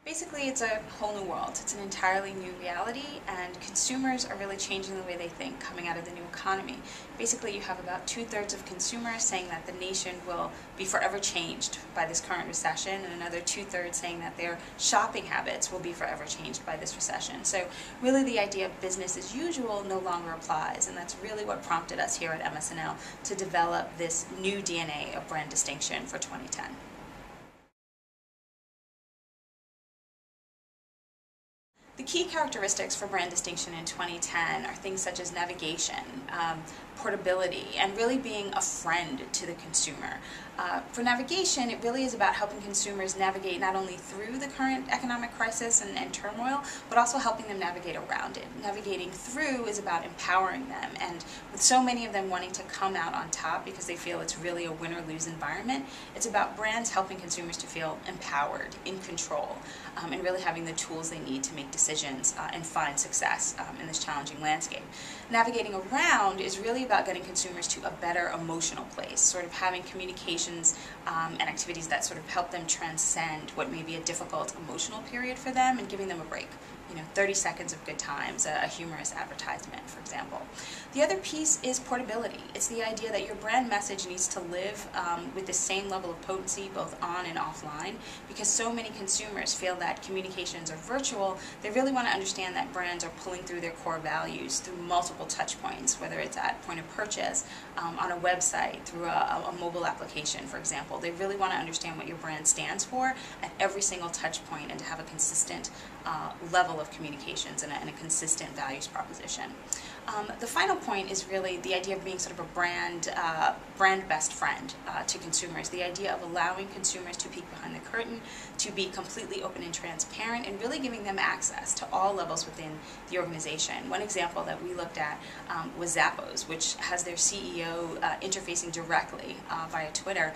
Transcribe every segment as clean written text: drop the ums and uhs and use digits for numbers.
Basically, it's a whole new world. It's an entirely new reality, and consumers are really changing the way they think coming out of the new economy. Basically, you have about 2/3 of consumers saying that the nation will be forever changed by this current recession, and another 2/3 saying that their shopping habits will be forever changed by this recession. So really the idea of business as usual no longer applies, and that's really what prompted us here at MS&L to develop this new DNA of brand distinction for 2010. The key characteristics for brand distinction in 2010 are things such as navigation, portability, and really being a friend to the consumer. For navigation, it really is about helping consumers navigate not only through the current economic crisis and turmoil, but also helping them navigate around it. Navigating through is about empowering them, and with so many of them wanting to come out on top because they feel it's really a win-or-lose environment, it's about brands helping consumers to feel empowered, in control, and really having the tools they need to make decisions and find success in this challenging landscape. Navigating around is really about getting consumers to a better emotional place, sort of having communications and activities that sort of help them transcend what may be a difficult emotional period for them and giving them a break. 30 seconds of good times, a humorous advertisement, for example. The other piece is portability. It's the idea that your brand message needs to live with the same level of potency both on and offline, because so many consumers feel that communications are virtual. They really want to understand that brands are pulling through their core values through multiple touch points, whether it's at point of purchase, on a website, through a mobile application, for example. They really want to understand what your brand stands for at every single touch point and to have a consistent level of communications and a consistent values proposition. The final point is really the idea of being sort of a brand best friend to consumers. The idea of allowing consumers to peek behind the curtain, to be completely open and transparent, and really giving them access to all levels within the organization. One example that we looked at was Zappos, which has their CEO interfacing directly via Twitter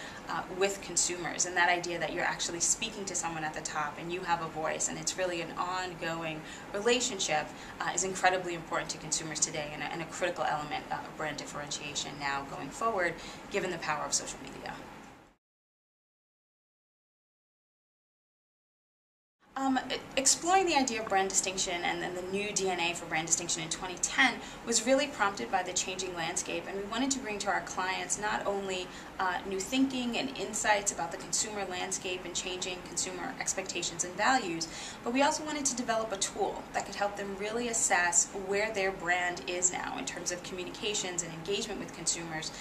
with consumers, and that idea that you're actually speaking to someone at the top and you have a voice and it's really an ongoing relationship is incredibly important to consumers today, and a critical element of brand differentiation now going forward, given the power of social media. Exploring the idea of brand distinction and then the new DNA for brand distinction in 2010 was really prompted by the changing landscape, and we wanted to bring to our clients not only new thinking and insights about the consumer landscape and changing consumer expectations and values, but we also wanted to develop a tool that could help them really assess where their brand is now in terms of communications and engagement with consumers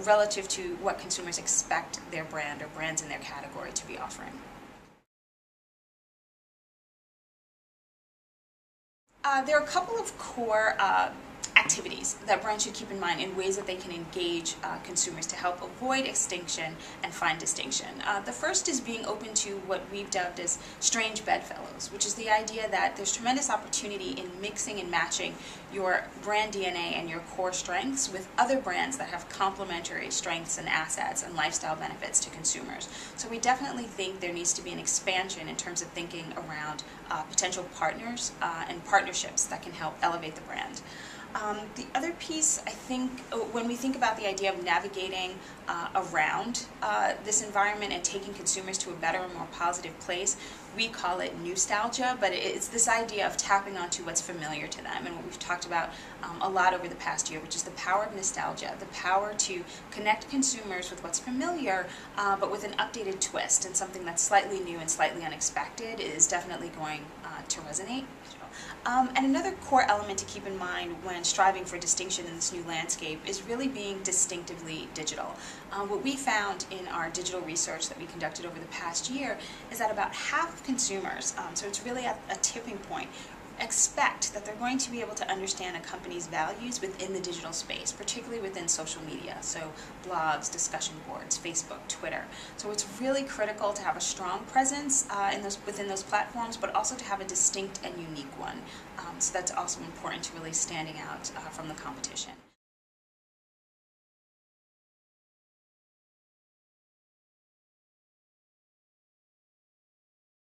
relative to what consumers expect their brand or brands in their category to be offering. There are a couple of core activities that brands should keep in mind in ways that they can engage consumers to help avoid extinction and find distinction. The first is being open to what we've dubbed as strange bedfellows, which is the idea that there's tremendous opportunity in mixing and matching your brand DNA and your core strengths with other brands that have complementary strengths and assets and lifestyle benefits to consumers. So we definitely think there needs to be an expansion in terms of thinking around potential partners and partnerships that can help elevate the brand. The other piece, I think, when we think about the idea of navigating around this environment and taking consumers to a better and more positive place, we call it nostalgia, but it's this idea of tapping onto what's familiar to them, and what we've talked about a lot over the past year, which is the power of nostalgia, the power to connect consumers with what's familiar, but with an updated twist, and something that's slightly new and slightly unexpected is definitely going to resonate. And another core element to keep in mind when striving for distinction in this new landscape is really being distinctively digital. What we found in our digital research that we conducted over the past year is that about half of consumers, so it's really at a tipping point, expect that they're going to be able to understand a company's values within the digital space, particularly within social media, so blogs, discussion boards, Facebook, Twitter. So it's really critical to have a strong presence within those platforms, but also to have a distinct and unique one. So that's also important to really standing out from the competition.